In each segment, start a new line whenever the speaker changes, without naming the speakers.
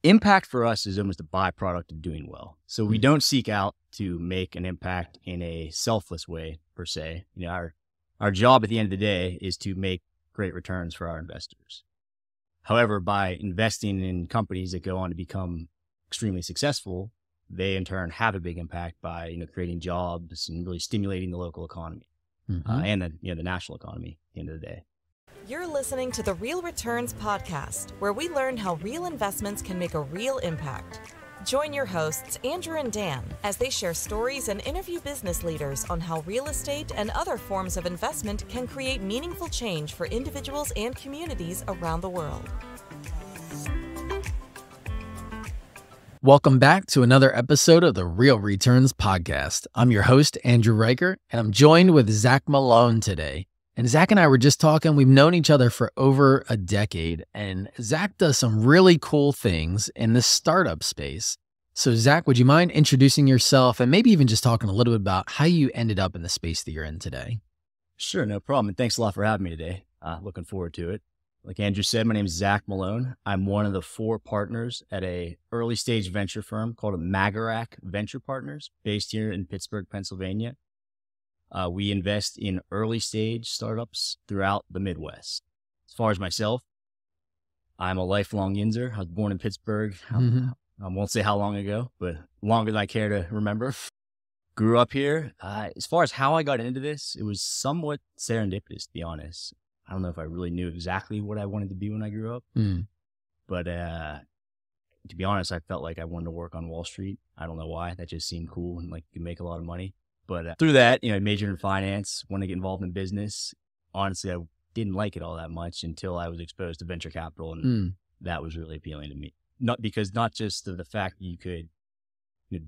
Impact for us is almost a byproduct of doing well. So we don't seek out to make an impact in a selfless way per se. Our job at the end of the day is to make great returns for our investors. However, by investing in companies that go on to become extremely successful, they in turn have a big impact by creating jobs and really stimulating the local economy and the national economy at the end of the day.
You're listening to the Real Returns podcast, where we learn how real investments can make a real impact. Join your hosts, Andrew and Dan, as they share stories and interview business leaders on how real estate and other forms of investment can create meaningful change for individuals and communities around the world.
Welcome back to another episode of the Real Returns podcast. I'm your host, Andrew Riker, and I'm joined with Zach Malone today. And Zach and I were just talking. We've known each other for over a decade, and Zach does some really cool things in the startup space. So Zach, would you mind introducing yourself and maybe even just talking a little bit about how you ended up in the space that you're in today?
Sure, no problem. And thanks a lot for having me today. Looking forward to it. Like Andrew said, my name is Zach Malone. I'm one of the 4 partners at a early stage venture firm called Magarac Venture Partners, based here in Pittsburgh, Pennsylvania. We invest in early stage startups throughout the Midwest. As far as myself, I'm a lifelong Yinzer. I was born in Pittsburgh. I won't say how long ago, but longer than I care to remember. Grew up here. As far as how I got into this, it was somewhat serendipitous, to be honest. I don't know if I really knew exactly what I wanted to be when I grew up. But to be honest, I felt like I wanted to work on Wall Street. I don't know why. That just seemed cool and like you could make a lot of money. But through that, I majored in finance, wanted to get involved in business. Honestly, I didn't like it all that much until I was exposed to venture capital, and that was really appealing to me. Not just of the fact that you could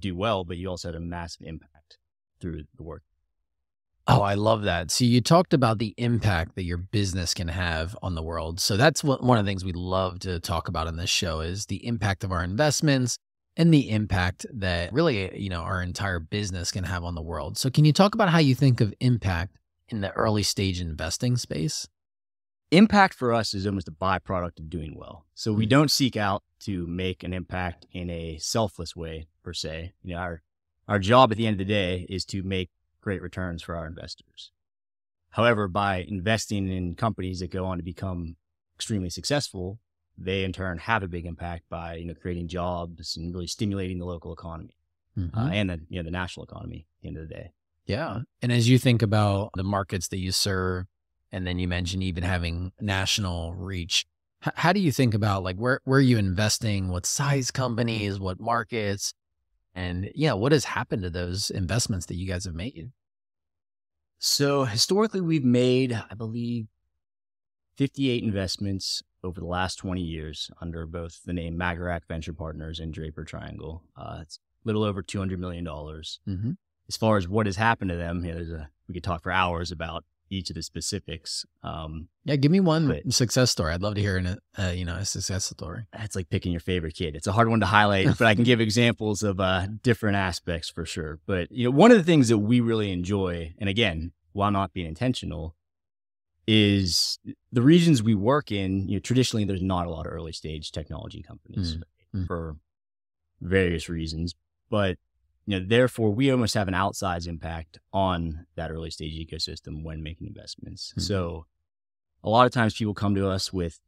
do well, but you also had a massive impact through the work.
Oh, I love that. So you talked about the impact that your business can have on the world. So that's one of the things we love to talk about in this show is the impact of our investments and the impact that really, our entire business can have on the world. So can you talk about how you think of impact in the early stage investing space?
Impact for us is almost a byproduct of doing well. So we don't seek out to make an impact in a selfless way per se. Our job at the end of the day is to make great returns for our investors. However, by investing in companies that go on to become extremely successful, they in turn have a big impact by creating jobs and really stimulating the local economy and the national economy at the end of the day.
Yeah. And as you think about the markets that you serve, and then you mentioned even having national reach, how do you think about like where are you investing, what size companies, what markets, and what has happened to those investments that you guys have made?
So historically, we've made, I believe, 58 investments over the last 20 years under both the name Magarac Venture Partners and Draper Triangle. It's a little over $200 million. As far as what has happened to them, we could talk for hours about each of the specifics.
Give me one success story. I'd love to hear a success story.
It's like picking your favorite kid. It's a hard one to highlight, but I can give examples of different aspects for sure. But one of the things that we really enjoy, and again, while not being intentional, is the regions we work in. Traditionally, there's not a lot of early stage technology companies for various reasons, but therefore, we almost have an outsized impact on that early stage ecosystem when making investments. So a lot of times people come to us with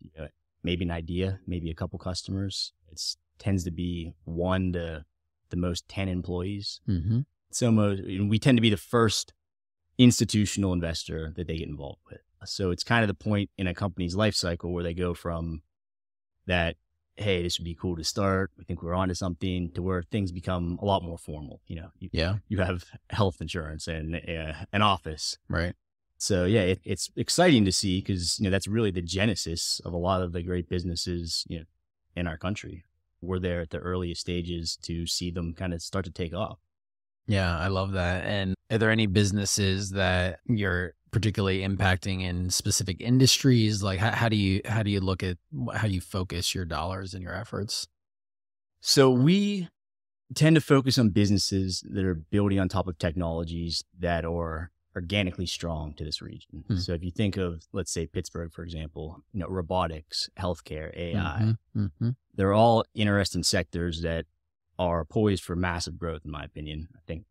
maybe an idea, maybe a couple customers. It tends to be 1 to the most 10 employees. So we tend to be the first institutional investor that they get involved with. So it's kind of the point in a company's life cycle where they go from that, hey, this would be cool to start, we think we're onto something, to where things become a lot more formal. You have health insurance and an office.
Right.
So it's exciting to see because, that's really the genesis of a lot of the great businesses, in our country. We're there at the earliest stages to see them kind of start to take off.
Yeah, I love that. And are there any businesses that you're particularly impacting in specific industries? Like how do you look at how you focus your dollars and your efforts?
So we tend to focus on businesses that are building on top of technologies that are organically strong to this region. So if you think of, let's say, Pittsburgh, for example, robotics, healthcare, AI, they're all interesting sectors that are poised for massive growth, in my opinion. I think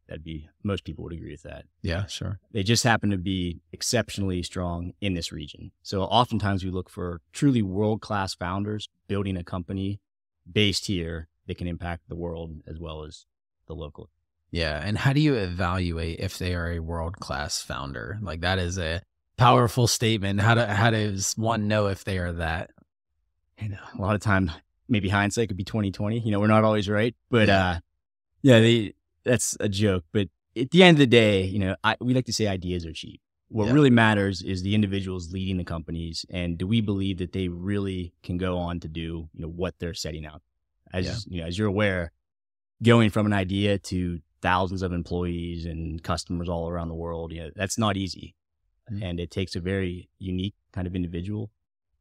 most people would agree with that.
Yeah, sure.
They just happen to be exceptionally strong in this region. So oftentimes we look for truly world-class founders building a company based here that can impact the world as well as the local.
Yeah. And how do you evaluate if they are a world-class founder? Like, that is a powerful statement. How does one know if they are that?
And a lot of time, maybe hindsight could be 20/20. We're not always right, but that's a joke. But at the end of the day, we like to say ideas are cheap. What really matters is the individuals leading the companies, and do we believe that they really can go on to do what they're setting out? As you're aware, going from an idea to thousands of employees and customers all around the world, that's not easy, and it takes a very unique kind of individual.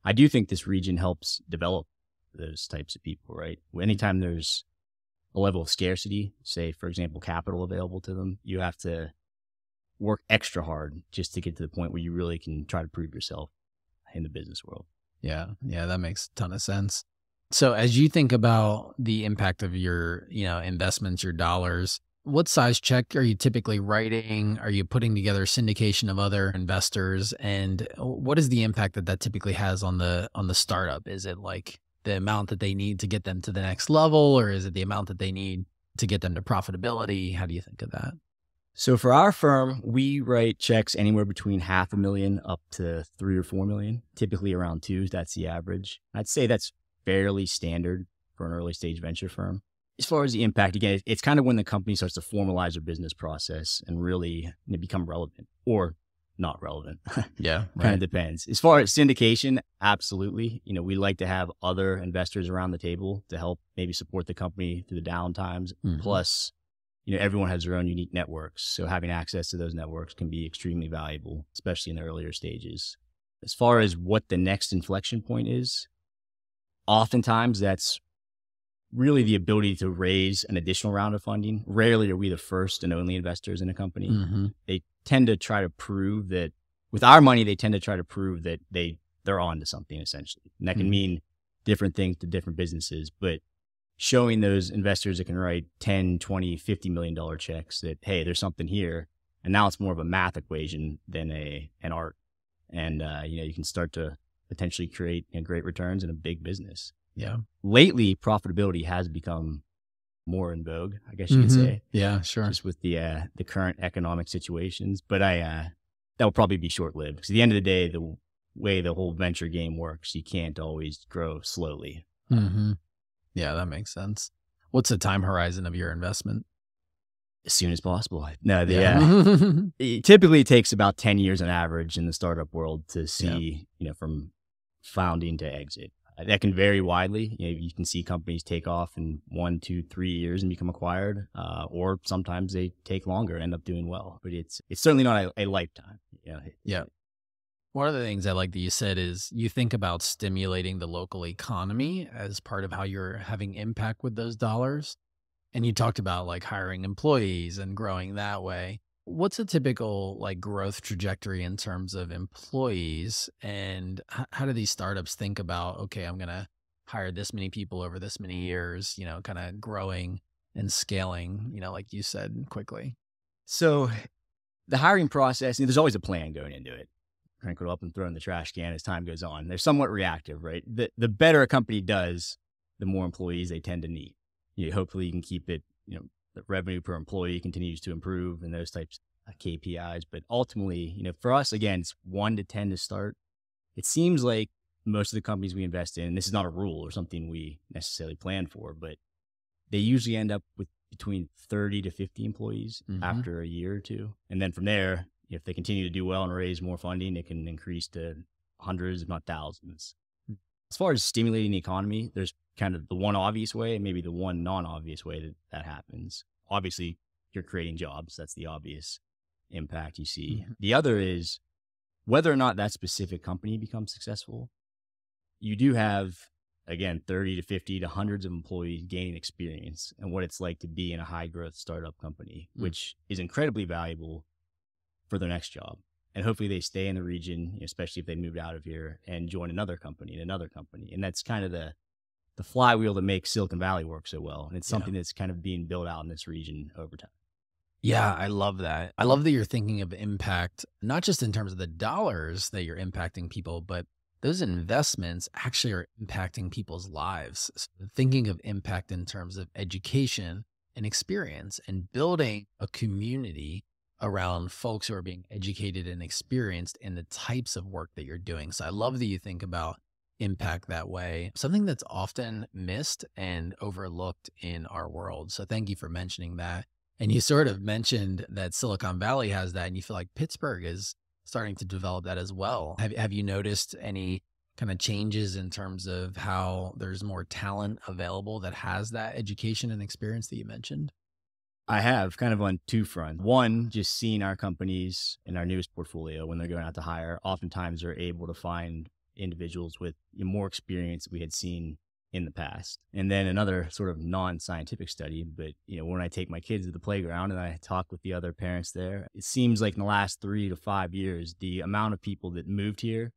I do think this region helps develop those types of people, right? Anytime there's a level of scarcity, say, for example, capital available to them, you have to work extra hard just to get to the point where you really can try to prove yourself in the business world.
Yeah. Yeah. That makes a ton of sense. So as you think about the impact of your, investments, your dollars, what size check are you typically writing? Are you putting together syndication of other investors? And what is the impact that typically has on the startup? Is it like the amount that they need to get them to the next level, or is it the amount that they need to get them to profitability? How do you think of that?
So for our firm, we write checks anywhere between $500,000 up to $3 or $4 million, typically around 2. That's the average. I'd say that's fairly standard for an early stage venture firm. As far as the impact, again, it's kind of when the company starts to formalize their business process and really become relevant or not relevant.
Yeah.
Kind of depends. As far as syndication, absolutely. We like to have other investors around the table to help maybe support the company through the down times. Plus, everyone has their own unique networks. So having access to those networks can be extremely valuable, especially in the earlier stages. As far as what the next inflection point is, oftentimes that's really the ability to raise an additional round of funding. Rarely are we the first and only investors in a company. They tend to try to prove that with our money, they tend to try to prove that they're on to something, essentially. And that can mean different things to different businesses, but showing those investors that can write $10, $20, $50 million checks that, hey, there's something here. And now it's more of a math equation than an art. And, you can start to potentially create great returns in a big business.
Yeah.
Lately, profitability has become more in vogue, I guess you could say.
Yeah, sure.
Just with the current economic situations. But that will probably be short-lived, because at the end of the day, the way the whole venture game works, you can't always grow slowly.
Yeah, that makes sense. What's the time horizon of your investment?
As soon as possible. No, it typically takes about 10 years on average in the startup world to see, from founding to exit. That can vary widely. You can see companies take off in 1, 2, 3 years and become acquired, or sometimes they take longer and end up doing well. But it's certainly not a lifetime.
Yeah. One of the things I like that you said is you think about stimulating the local economy as part of how you're having impact with those dollars. And you talked about like hiring employees and growing that way. What's a typical like growth trajectory in terms of employees, and how do these startups think about, okay, I'm going to hire this many people over this many years, kind of growing and scaling, like you said, quickly?
So the hiring process, there's always a plan going into it. Crank it up and throw in the trash can as time goes on. They're somewhat reactive, right? The better a company does, the more employees they tend to need. Hopefully you can keep it, the revenue per employee continues to improve and those types of KPIs. But ultimately, for us, again, it's 1 to 10 to start. It seems like most of the companies we invest in, and this is not a rule or something we necessarily plan for, but they usually end up with between 30 to 50 employees after a year or two. And then from there, if they continue to do well and raise more funding, it can increase to hundreds, if not thousands. As far as stimulating the economy, there's kind of the one obvious way and maybe the one non-obvious way that happens. Obviously, you're creating jobs. That's the obvious impact you see. The other is whether or not that specific company becomes successful. You do have, again, 30 to 50 to hundreds of employees gaining experience and what it's like to be in a high growth startup company, which is incredibly valuable for their next job. And hopefully they stay in the region, especially if they moved out of here and join another company and another company. And that's kind of the flywheel that makes Silicon Valley work so well. And it's something that's kind of being built out in this region over time.
Yeah, I love that. I love that you're thinking of impact, not just in terms of the dollars that you're impacting people, but those investments actually are impacting people's lives. So thinking of impact in terms of education and experience and building a community around folks who are being educated and experienced in the types of work that you're doing. So I love that you think about impact that way, something that's often missed and overlooked in our world. So thank you for mentioning that. And you sort of mentioned that Silicon Valley has that, and you feel like Pittsburgh is starting to develop that as well. Have you noticed any kind of changes in terms of how there's more talent available that has that education and experience that you mentioned?
I have, kind of on two fronts. One, just seeing our companies in our newest portfolio when they're going out to hire, oftentimes are able to find individuals with more experience we had seen in the past. And then another sort of non-scientific study, but when I take my kids to the playground and I talk with the other parents there, it seems like in the last 3 to 5 years, the amount of people that moved here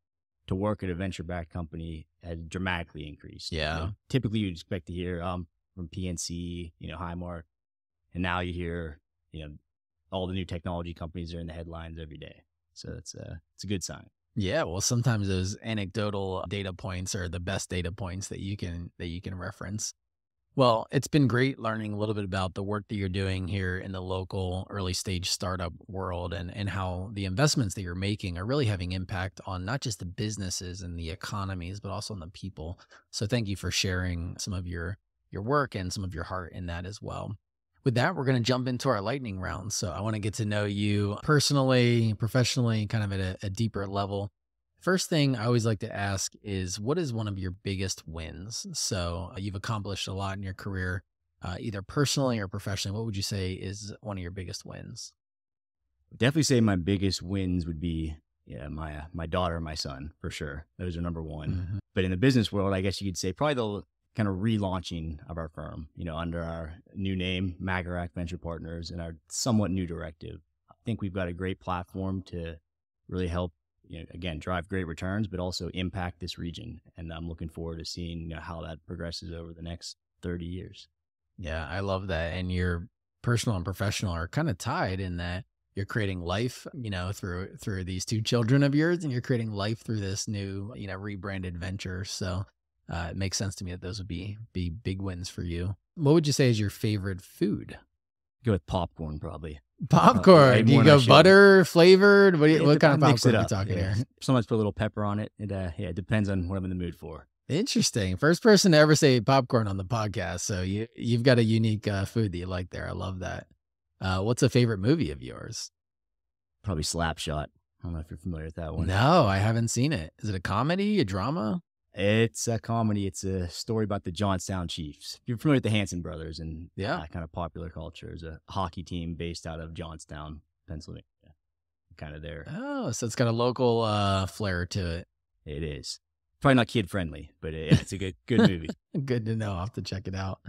to work at a venture-backed company has dramatically increased.
Yeah.
Typically you'd expect to hear from PNC, Highmark, and now you hear, all the new technology companies are in the headlines every day. So it's a good sign.
Yeah, well, sometimes those anecdotal data points are the best data points that you can reference. Well, it's been great learning a little bit about the work that you're doing here in the local early stage startup world and how the investments that you're making are really having impact on not just the businesses and the economies, but also on the people. So thank you for sharing some of your work and some of your heart in that as well. With that, we're going to jump into our lightning round. So I want to get to know you personally, professionally, kind of at a deeper level. First thing I always like to ask is, what is one of your biggest wins? So you've accomplished a lot in your career, either personally or professionally. What would you say is one of your biggest wins?
Definitely say my biggest wins would be my daughter and my son, for sure. Those are number one. Mm-hmm. But in the business world, I guess you could say probably the kind of relaunching of our firm, under our new name, Magarac Venture Partners, and our somewhat new directive. I think we've got a great platform to really help, again, drive great returns, but also impact this region. And I'm looking forward to seeing how that progresses over the next 30 years.
Yeah, I love that. And your personal and professional are kind of tied in that you're creating life, through these two children of yours, and you're creating life through this new, rebranded venture. So it makes sense to me that those would be big wins for you. What would you say is your favorite food?
Go with popcorn, probably.
Popcorn. Do you go butter flavored? What kind of popcorn are you talking here?
Sometimes put a little pepper on it. It depends on what I'm in the mood for.
Interesting. First person to ever say popcorn on the podcast. So you've got a unique food that you like there. I love that. What's a favorite movie of yours?
Probably Slapshot. I don't know if you're familiar with that one.
No, I haven't seen it. Is it a comedy, a drama?
It's a comedy. It's a story about the Johnstown Chiefs. If you're familiar with the Hanson brothers and that kind of popular culture, is a hockey team based out of Johnstown, Pennsylvania. Kind of there.
Oh, so it's got a local flair to it.
It is. Probably not kid friendly, but it's a good movie.
Good to know. I'll have to check it out.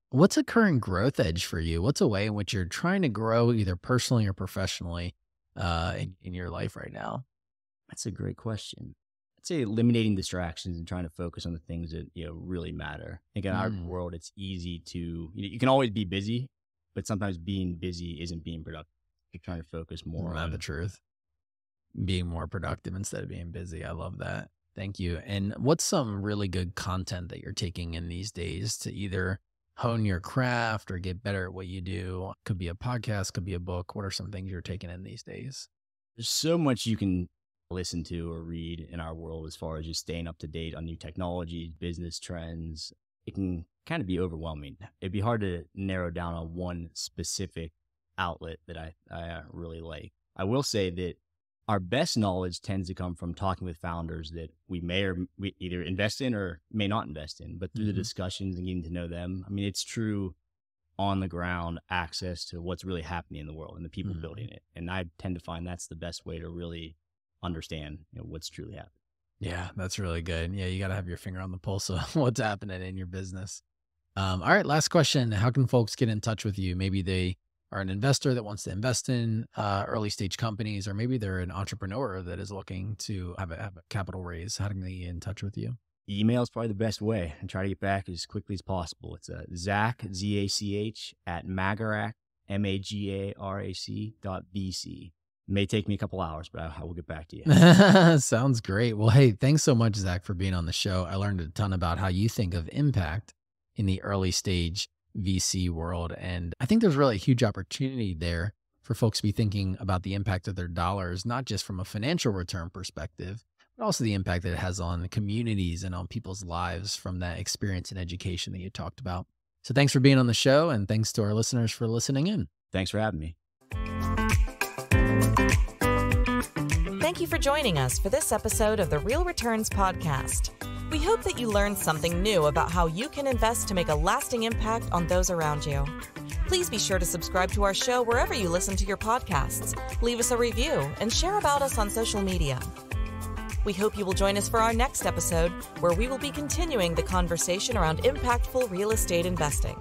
What's a current growth edge for you? What's a way in which you're trying to grow either personally or professionally in your life right now?
That's a great question. I'd say eliminating distractions and trying to focus on the things that really matter. I think in our world, it's easy to you can always be busy, but sometimes being busy isn't being productive. You're trying to focus more on
the truth. Being more productive instead of being busy. I love that. Thank you. And what's some really good content that you're taking in these days to either hone your craft or get better at what you do? Could be a podcast, could be a book. What are some things you're taking in these days?
There's so much you can listen to or read in our world as far as just staying up to date on new technology, business trends. It can kind of be overwhelming. It'd be hard to narrow down on one specific outlet that I really like. I will say that our best knowledge tends to come from talking with founders that we either invest in or may not invest in, but through the discussions and getting to know them. I mean, it's true on the ground access to what's really happening in the world and the people building it. And I tend to find that's the best way to really understand what's truly happening.
Yeah, that's really good. Yeah, you got to have your finger on the pulse of what's happening in your business. All right, last question. How can folks get in touch with you? Maybe they are an investor that wants to invest in early stage companies, or maybe they're an entrepreneur that is looking to have a capital raise, how can they get in touch with you?
Email is probably the best way, and try to get back as quickly as possible. It's Zach, Z-A-C-H, at Magarac, Magarac.vc. It may take me a couple hours, but I will get back to you.
Sounds great. Well, hey, thanks so much, Zach, for being on the show. I learned a ton about how you think of impact in the early stage VC world. And I think there's really a huge opportunity there for folks to be thinking about the impact of their dollars, not just from a financial return perspective, but also the impact that it has on communities and on people's lives from that experience and education that you talked about. So thanks for being on the show, and thanks to our listeners for listening in.
Thanks for having me.
Thank you for joining us for this episode of the Real Returns Podcast. We hope that you learned something new about how you can invest to make a lasting impact on those around you. Please be sure to subscribe to our show wherever you listen to your podcasts, leave us a review, and share about us on social media. We hope you will join us for our next episode, where we will be continuing the conversation around impactful real estate investing.